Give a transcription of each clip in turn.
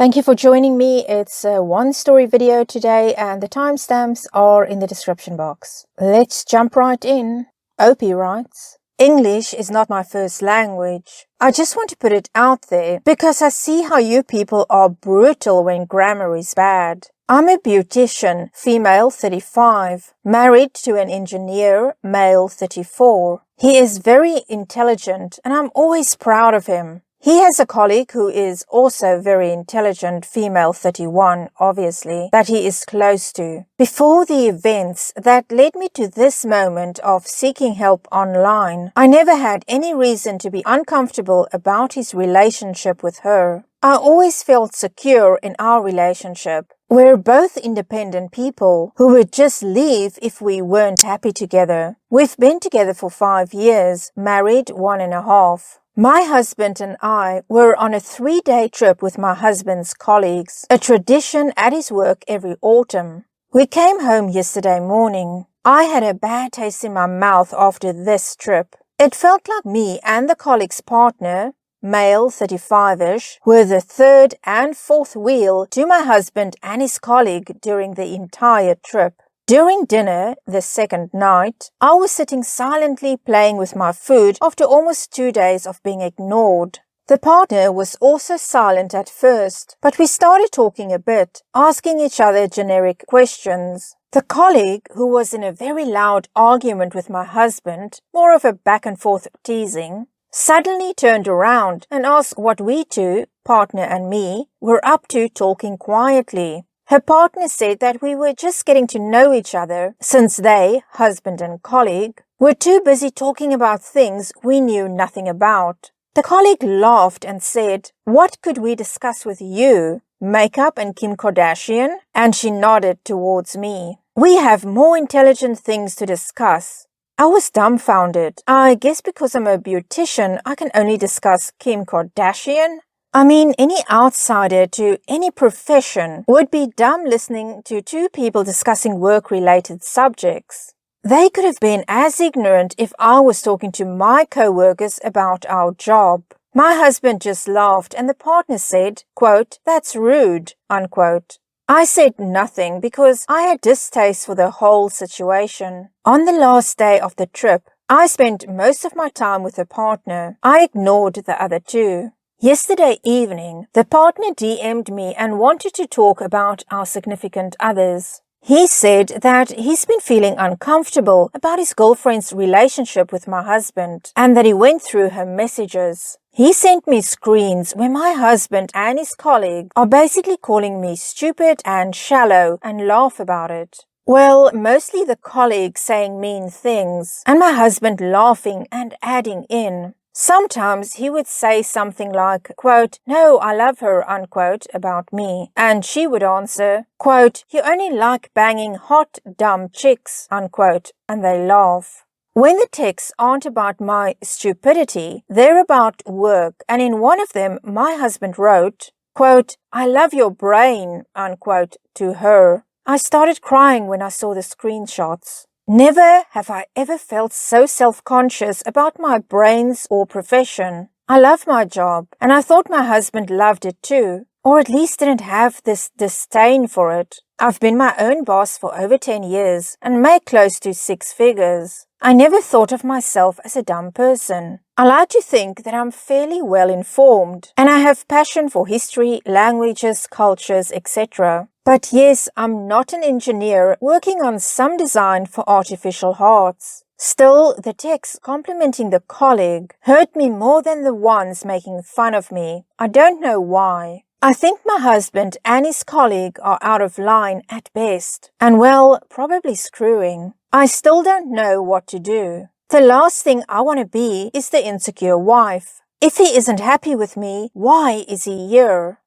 Thank you for joining me. It's a one-story video today and the timestamps are in the description box. Let's jump right in. Opie writes, English is not my first language. I just want to put it out there because I see how you people are brutal when grammar is bad. I'm a beautician, female 35, married to an engineer, male 34. He is very intelligent and I'm always proud of him. He has a colleague who is also very intelligent, female 31, obviously, that he is close to. Before the events that led me to this moment of seeking help online, I never had any reason to be uncomfortable about his relationship with her. I always felt secure in our relationship. We're both independent people who would just leave if we weren't happy together. We've been together for 5 years, married 1.5. My husband and I were on a 3-day trip with my husband's colleagues, a tradition at his work every autumn. We came home yesterday morning. I had a bad taste in my mouth after this trip. It felt like me and the colleague's partner, male 35-ish, were the third and fourth wheel to my husband and his colleague during the entire trip. During dinner, the second night, I was sitting silently playing with my food after almost 2 days of being ignored. The partner was also silent at first, but we started talking a bit, asking each other generic questions. The colleague, who was in a very loud argument with my husband, more of a back and forth teasing, suddenly turned around and asked what we two, partner and me, were up to talking quietly. Her partner said that we were just getting to know each other since they, husband and colleague, were too busy talking about things we knew nothing about. The colleague laughed and said, "What could we discuss with you? Makeup and Kim Kardashian?" And she nodded towards me. "We have more intelligent things to discuss." I was dumbfounded. I guess because I'm a beautician, I can only discuss Kim Kardashian. I mean, any outsider to any profession would be dumb listening to two people discussing work-related subjects. They could have been as ignorant if I was talking to my co-workers about our job. My husband just laughed and the partner said, quote, "That's rude," unquote. I said nothing because I had distaste for the whole situation. On the last day of the trip, I spent most of my time with the partner. I ignored the other two. Yesterday evening, the partner DM'd me and wanted to talk about our significant others. He said that he's been feeling uncomfortable about his girlfriend's relationship with my husband and that he went through her messages. He sent me screens where my husband and his colleague are basically calling me stupid and shallow and laugh about it. Well, mostly the colleague saying mean things and my husband laughing and adding in. Sometimes he would say something like, quote, "No, I love her," unquote, about me. And she would answer, quote, "You only like banging hot, dumb chicks," unquote, and they laugh. When the texts aren't about my stupidity, they're about work. And in one of them, my husband wrote, quote, "I love your brain," unquote, to her. I started crying when I saw the screenshots. Never have I ever felt so self-conscious about my brains or profession. I love my job, and I thought my husband loved it too, or at least didn't have this disdain for it. I've been my own boss for over 10 years and make close to 6 figures. I never thought of myself as a dumb person. I like to think that I'm fairly well informed, and I have passion for history, languages, cultures, etc. But yes, I'm not an engineer working on some design for artificial hearts. Still, the text complimenting the colleague hurt me more than the ones making fun of me. I don't know why. I think my husband and his colleague are out of line at best, and well, probably screwing. I still don't know what to do. The last thing I want to be is the insecure wife. If he isn't happy with me, why is he here?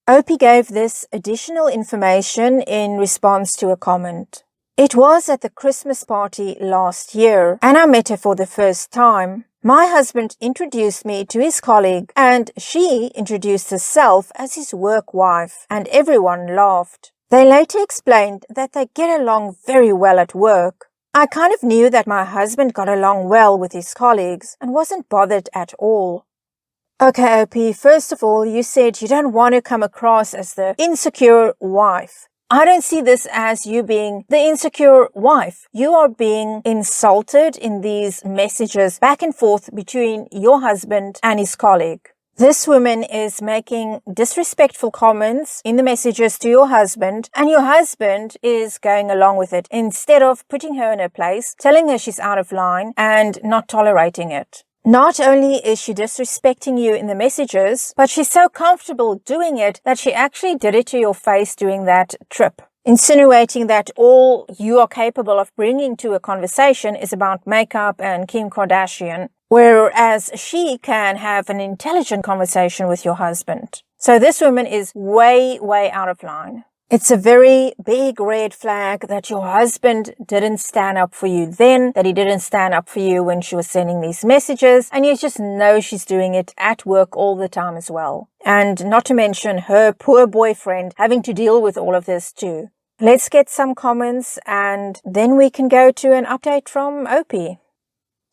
Opie gave this additional information in response to a comment. It was at the Christmas party last year, and I met her for the first time. My husband introduced me to his colleague, and she introduced herself as his work wife, and everyone laughed. They later explained that they get along very well at work. I kind of knew that my husband got along well with his colleagues and wasn't bothered at all. Okay, OP, first of all, you said you don't want to come across as the insecure wife. I don't see this as you being the insecure wife. You are being insulted in these messages back and forth between your husband and his colleague. This woman is making disrespectful comments in the messages to your husband, and your husband is going along with it instead of putting her in her place, telling her she's out of line, and not tolerating it. Not only is she disrespecting you in the messages, but she's so comfortable doing it that she actually did it to your face during that trip, insinuating that all you are capable of bringing to a conversation is about makeup and Kim Kardashian, whereas she can have an intelligent conversation with your husband. So this woman is way, way out of line. It's a very big red flag that your husband didn't stand up for you then, that he didn't stand up for you when she was sending these messages, and you just know she's doing it at work all the time as well. And not to mention her poor boyfriend having to deal with all of this too. Let's get some comments and then we can go to an update from Opie.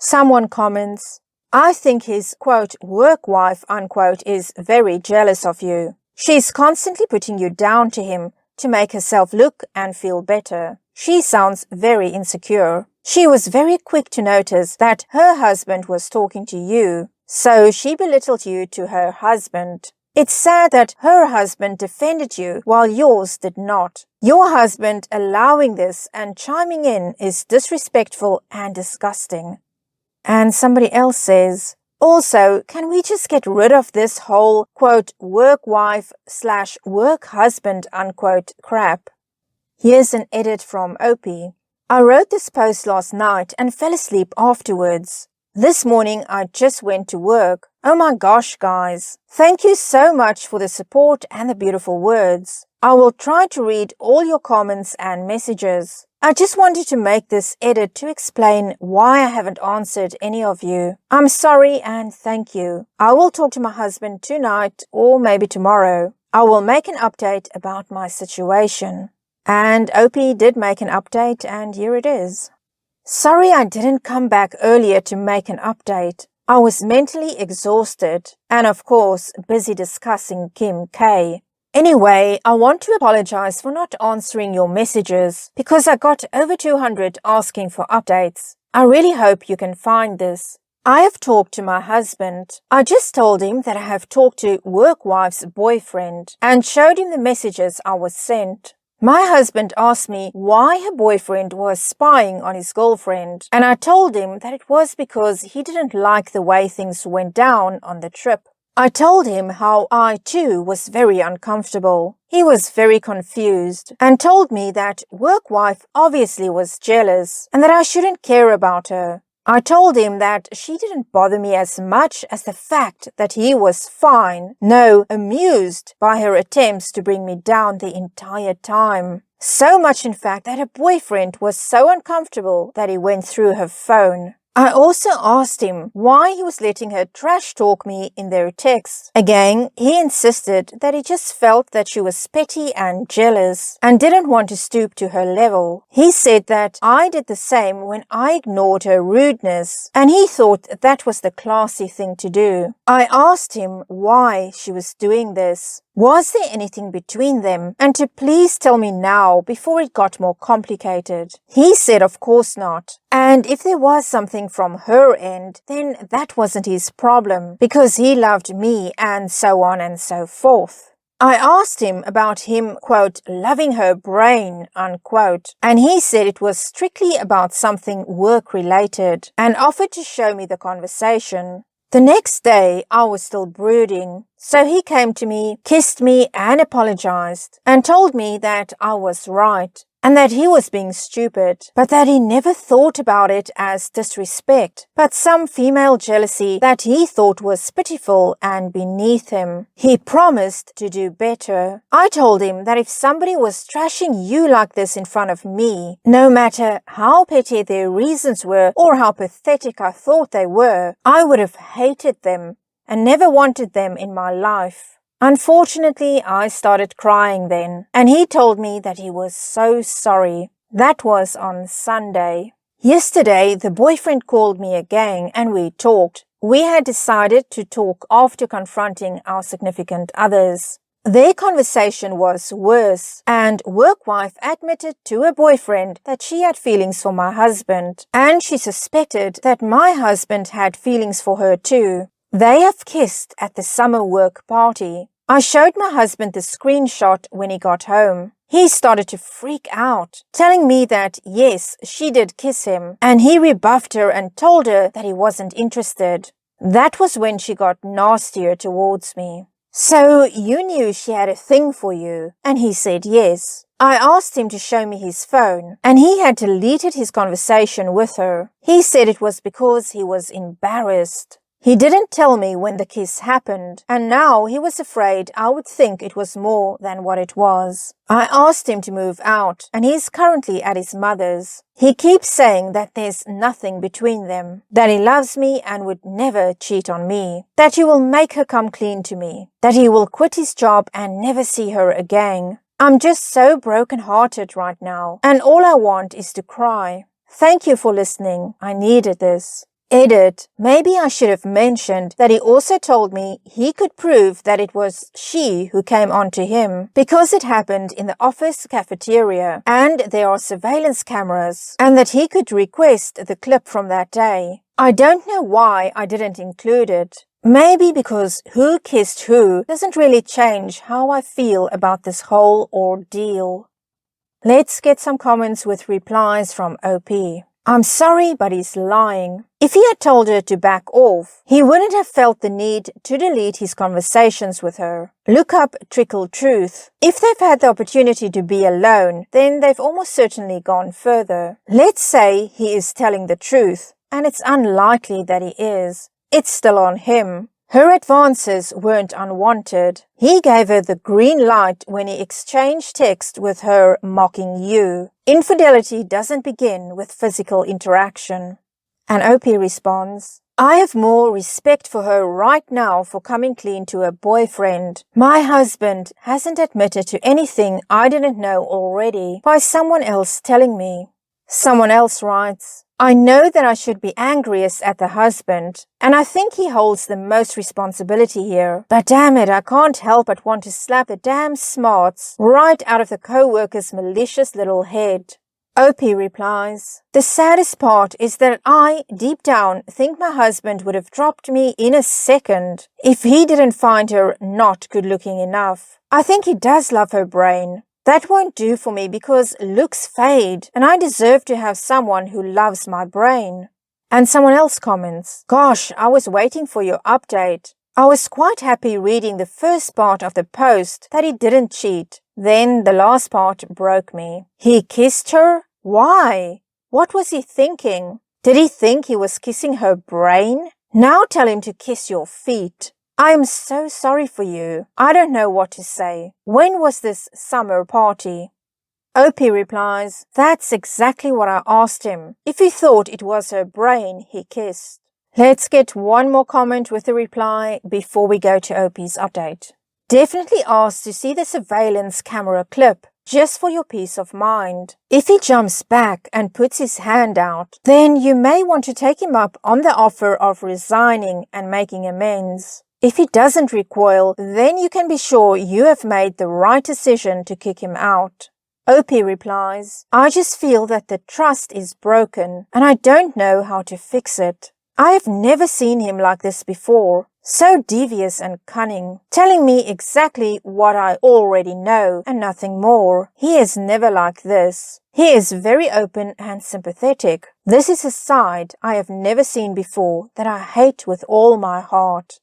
Someone comments, I think his, quote, work wife, unquote, is very jealous of you. She's constantly putting you down to him to make herself look and feel better. She sounds very insecure. She was very quick to notice that her husband was talking to you, so she belittled you to her husband. It's sad that her husband defended you while yours did not. Your husband allowing this and chiming in is disrespectful and disgusting. And somebody else says, also, can we just get rid of this whole, quote, work wife / work husband, unquote, crap? Here's an edit from Opie. I wrote this post last night and fell asleep afterwards. This morning I just went to work. Oh my gosh, guys. Thank you so much for the support and the beautiful words. I will try to read all your comments and messages. I just wanted to make this edit to explain why I haven't answered any of you. I'm sorry and thank you. I will talk to my husband tonight or maybe tomorrow. I will make an update about my situation. And Opie did make an update and here it is. Sorry I didn't come back earlier to make an update. I was mentally exhausted and of course busy discussing Kim K. Anyway, I want to apologize for not answering your messages because I got over 200 asking for updates. I really hope you can find this. I have talked to my husband. I just told him that I have talked to work wife's boyfriend and showed him the messages I was sent. My husband asked me why her boyfriend was spying on his girlfriend, and I told him that it was because he didn't like the way things went down on the trip. I told him how I too was very uncomfortable. He was very confused and told me that work wife obviously was jealous and that I shouldn't care about her. I told him that she didn't bother me as much as the fact that he was fine, no, amused by her attempts to bring me down the entire time. So much in fact that her boyfriend was so uncomfortable that he went through her phone. I also asked him why he was letting her trash talk me in their texts. Again, he insisted that he just felt that she was petty and jealous and didn't want to stoop to her level. He said that I did the same when I ignored her rudeness, and he thought that was the classy thing to do. I asked him why she was doing this. Was there anything between them? And to please tell me now before it got more complicated. He said of course not. And if there was something from her end, then that wasn't his problem because he loved me and so on and so forth. I asked him about him, quote, loving her brain, unquote, and he said it was strictly about something work-related and offered to show me the conversation. The next day, I was still brooding, so he came to me, kissed me and apologized and told me that I was right and that he was being stupid, but that he never thought about it as disrespect, but some female jealousy that he thought was pitiful and beneath him. He promised to do better. I told him that if somebody was trashing you like this in front of me, no matter how petty their reasons were or how pathetic I thought they were, I would have hated them and never wanted them in my life. Unfortunately, I started crying then, and he told me that he was so sorry. That was on Sunday. Yesterday, the boyfriend called me again and we talked. We had decided to talk after confronting our significant others. Their conversation was worse, and work wife admitted to her boyfriend that she had feelings for my husband, and she suspected that my husband had feelings for her too. They have kissed at the summer work party. I showed my husband the screenshot when he got home. He started to freak out, telling me that yes, she did kiss him, and he rebuffed her and told her that he wasn't interested. That was when she got nastier towards me. So you knew she had a thing for you, and he said yes. I asked him to show me his phone, and he had deleted his conversation with her. He said it was because he was embarrassed. He didn't tell me when the kiss happened, and now he was afraid I would think it was more than what it was. I asked him to move out, and he's currently at his mother's. He keeps saying that there's nothing between them, that he loves me and would never cheat on me, that he will make her come clean to me, that he will quit his job and never see her again. I'm just so broken-hearted right now, and all I want is to cry. Thank you for listening. I needed this. Edit. Maybe I should have mentioned that he also told me he could prove that it was she who came on to him because it happened in the office cafeteria and there are surveillance cameras, and that he could request the clip from that day. I don't know why I didn't include it. Maybe because who kissed who doesn't really change how I feel about this whole ordeal. Let's get some comments with replies from OP. I'm sorry, but he's lying. If he had told her to back off, he wouldn't have felt the need to delete his conversations with her. Look up Trickle Truth. If they've had the opportunity to be alone, then they've almost certainly gone further. Let's say he is telling the truth, and it's unlikely that he is. It's still on him. Her advances weren't unwanted. He gave her the green light when he exchanged text with her mocking you. Infidelity doesn't begin with physical interaction. And OP responds, I have more respect for her right now for coming clean to her boyfriend. My husband hasn't admitted to anything I didn't know already by someone else telling me. Someone else writes, I know that I should be angriest at the husband, and I think he holds the most responsibility here. But damn it, I can't help but want to slap the damn smarts right out of the co-worker's malicious little head. OP replies, the saddest part is that I, deep down, think my husband would have dropped me in a second if he didn't find her not good-looking enough. I think he does love her brain. That won't do for me because looks fade, and I deserve to have someone who loves my brain. And someone else comments, gosh, I was waiting for your update. I was quite happy reading the first part of the post that he didn't cheat. Then the last part broke me. He kissed her? Why? What was he thinking? Did he think he was kissing her brain? Now tell him to kiss your feet. I am so sorry for you. I don't know what to say. When was this summer party? OP replies, that's exactly what I asked him. If he thought it was her brain he kissed. Let's get one more comment with a reply before we go to OP's update. Definitely ask to see the surveillance camera clip, just for your peace of mind. If he jumps back and puts his hand out, then you may want to take him up on the offer of resigning and making amends. If he doesn't recoil, then you can be sure you have made the right decision to kick him out. OP replies, I just feel that the trust is broken and I don't know how to fix it. I have never seen him like this before, so devious and cunning, telling me exactly what I already know and nothing more. He is never like this. He is very open and sympathetic. This is a side I have never seen before that I hate with all my heart.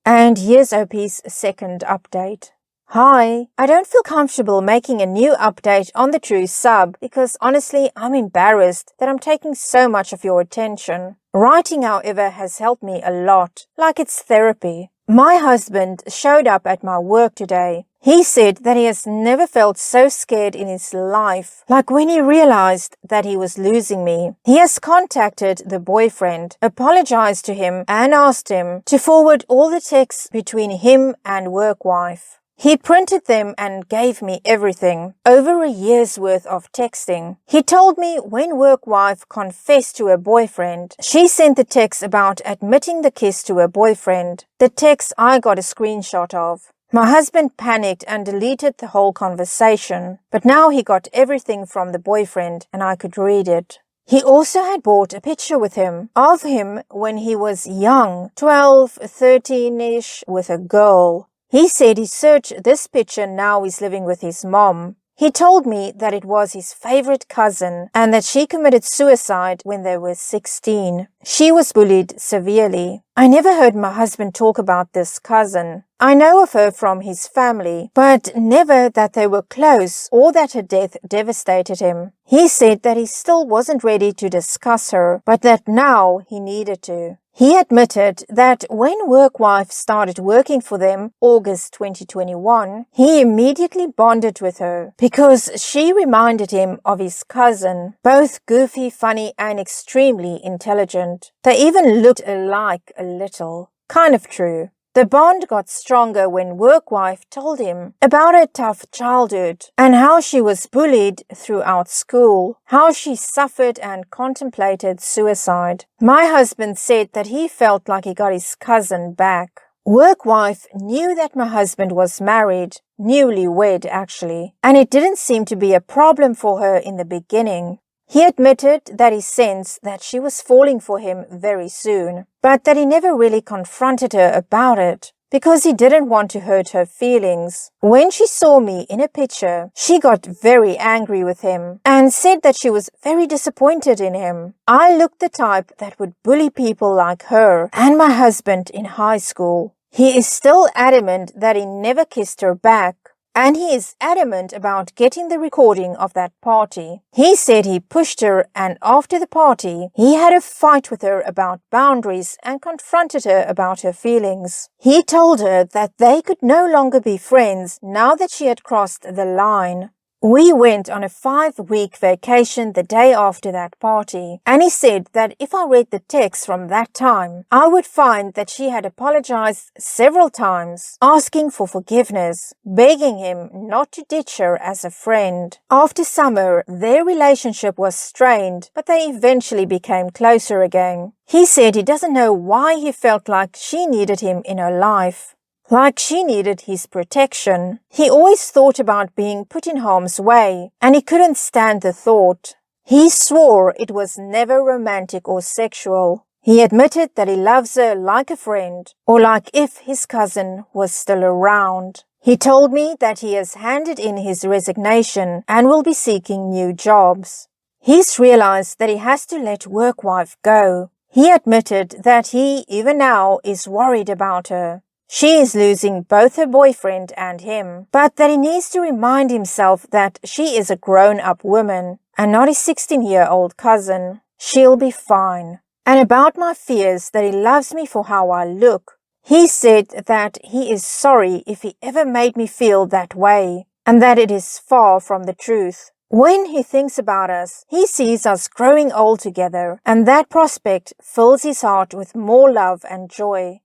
And here's OP's second update. Hi, I don't feel comfortable making a new update on the True sub because honestly I'm embarrassed that I'm taking so much of your attention. Writing, however, has helped me a lot, like it's therapy. My husband showed up at my work today. He said that he has never felt so scared in his life, like when he realized that he was losing me. He has contacted the boyfriend, apologized to him, and asked him to forward all the texts between him and work wife. He printed them and gave me everything, over a year's worth of texting. He told me when work wife confessed to her boyfriend, she sent the text about admitting the kiss to her boyfriend. The text I got a screenshot of. My husband panicked and deleted the whole conversation, but now he got everything from the boyfriend and I could read it. He also had brought a picture with him of him when he was young, 12, 13-ish, with a girl. He said he searched this picture now he's living with his mom. He told me that it was his favorite cousin and that she committed suicide when they were 16. She was bullied severely. I never heard my husband talk about this cousin. I know of her from his family, but never that they were close or that her death devastated him. He said that he still wasn't ready to discuss her, but that now he needed to. He admitted that when work wife started working for them, August 2021, he immediately bonded with her because she reminded him of his cousin, both goofy, funny, and extremely intelligent. They even looked alike a little. Kind of true. The bond got stronger when work wife told him about her tough childhood and how she was bullied throughout school, how she suffered and contemplated suicide. My husband said that he felt like he got his cousin back. Work wife knew that my husband was married, newlywed actually, and it didn't seem to be a problem for her in the beginning. He admitted that he sensed that she was falling for him very soon, but that he never really confronted her about it because he didn't want to hurt her feelings. When she saw me in a picture, she got very angry with him and said that she was very disappointed in him. I looked the type that would bully people like her and my husband in high school. He is still adamant that he never kissed her back. And he is adamant about getting the recording of that party. He said he pushed her and after the party, he had a fight with her about boundaries and confronted her about her feelings. He told her that they could no longer be friends now that she had crossed the line. We went on a 5-week vacation the day after that party, and he said that if I read the text from that time, I would find that she had apologized several times, asking for forgiveness, begging him not to ditch her as a friend. After summer, their relationship was strained, but they eventually became closer again. He said he doesn't know why he felt like she needed him in her life. Like she needed his protection. He always thought about being put in harm's way, and he couldn't stand the thought. He swore it was never romantic or sexual. He admitted that he loves her like a friend, or like if his cousin was still around. He told me that he has handed in his resignation and will be seeking new jobs. He's realized that he has to let work wife go. He admitted that he, even now, is worried about her. She is losing both her boyfriend and him, but that he needs to remind himself that she is a grown-up woman and not his 16-year-old cousin. She'll be fine. And about my fears that he loves me for how I look, he said that he is sorry if he ever made me feel that way, and that it is far from the truth. When he thinks about us, he sees us growing old together, and that prospect fills his heart with more love and joy.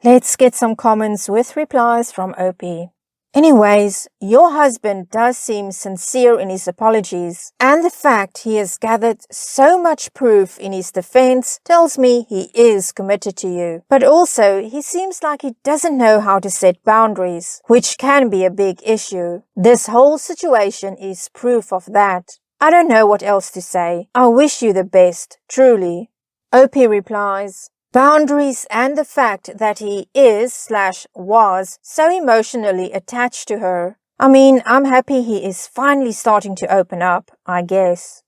Let's get some comments with replies from OP. Anyways, your husband does seem sincere in his apologies, and the fact he has gathered so much proof in his defense tells me he is committed to you. But also, he seems like he doesn't know how to set boundaries, which can be a big issue. This whole situation is proof of that. I don't know what else to say. I wish you the best, truly. OP replies, boundaries and the fact that he is/was so emotionally attached to her. I mean, I'm happy he is finally starting to open up, I guess.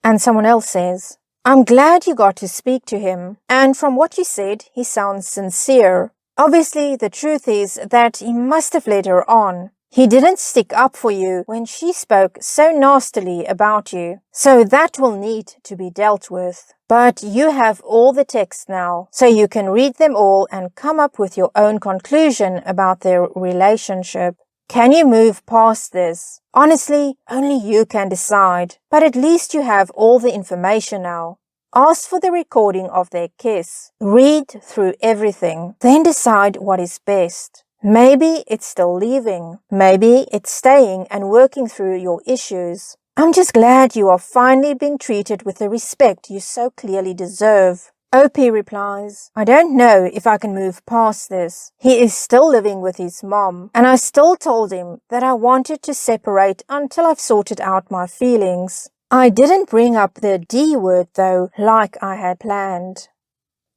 And someone else says, I'm glad you got to speak to him, and from what you said, he sounds sincere. Obviously, the truth is that he must have led her on. He didn't stick up for you when she spoke so nastily about you, so that will need to be dealt with. But you have all the texts now, so you can read them all and come up with your own conclusion about their relationship. Can you move past this? Honestly, only you can decide, but at least you have all the information now. Ask for the recording of their kiss. Read through everything, then decide what is best. Maybe it's still leaving. Maybe it's staying and working through your issues. I'm just glad you are finally being treated with the respect you so clearly deserve. OP replies, I don't know if I can move past this. He is still living with his mom, and I still told him that I wanted to separate until I've sorted out my feelings. I didn't bring up the D word though, like I had planned.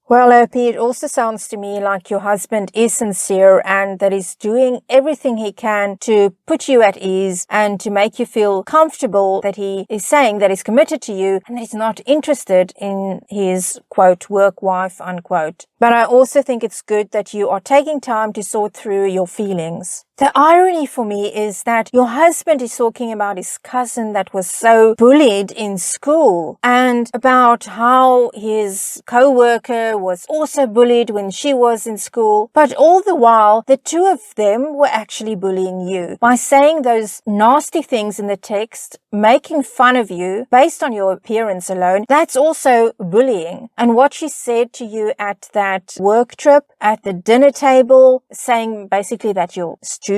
Well, OP, it also sounds to me like your husband is sincere and that he's doing everything he can to put you at ease and to make you feel comfortable, that he is saying that he's committed to you and that he's not interested in his, quote, work wife, unquote. But I also think it's good that you are taking time to sort through your feelings. The irony for me is that your husband is talking about his cousin that was so bullied in school and about how his co-worker was also bullied when she was in school. But all the while, the two of them were actually bullying you by saying those nasty things in the text, making fun of you based on your appearance alone. That's also bullying. And what she said to you at that work trip, at the dinner table, saying basically that you're stupid,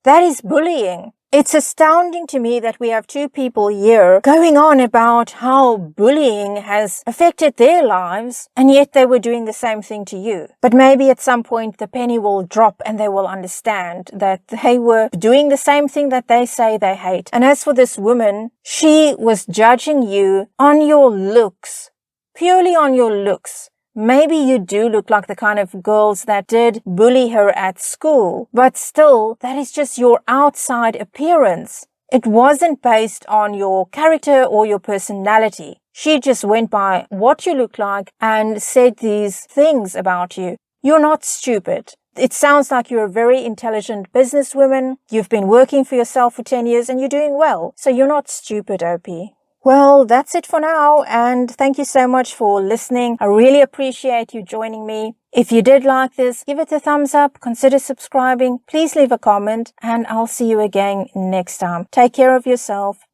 that is bullying. It's astounding to me that we have two people here going on about how bullying has affected their lives, and yet they were doing the same thing to you. But maybe at some point the penny will drop and they will understand that they were doing the same thing that they say they hate. And as for this woman, she was judging you on your looks, purely on your looks. Maybe you do look like the kind of girls that did bully her at school, but still, that is just your outside appearance. It wasn't based on your character or your personality. She just went by what you look like and said these things about you. You're not stupid. It sounds like you're a very intelligent businesswoman. You've been working for yourself for 10 years and you're doing well. So you're not stupid, OP. Well, that's it for now, and thank you so much for listening. I really appreciate you joining me. If you did like this, give it a thumbs up, consider subscribing, please leave a comment, and I'll see you again next time. Take care of yourself.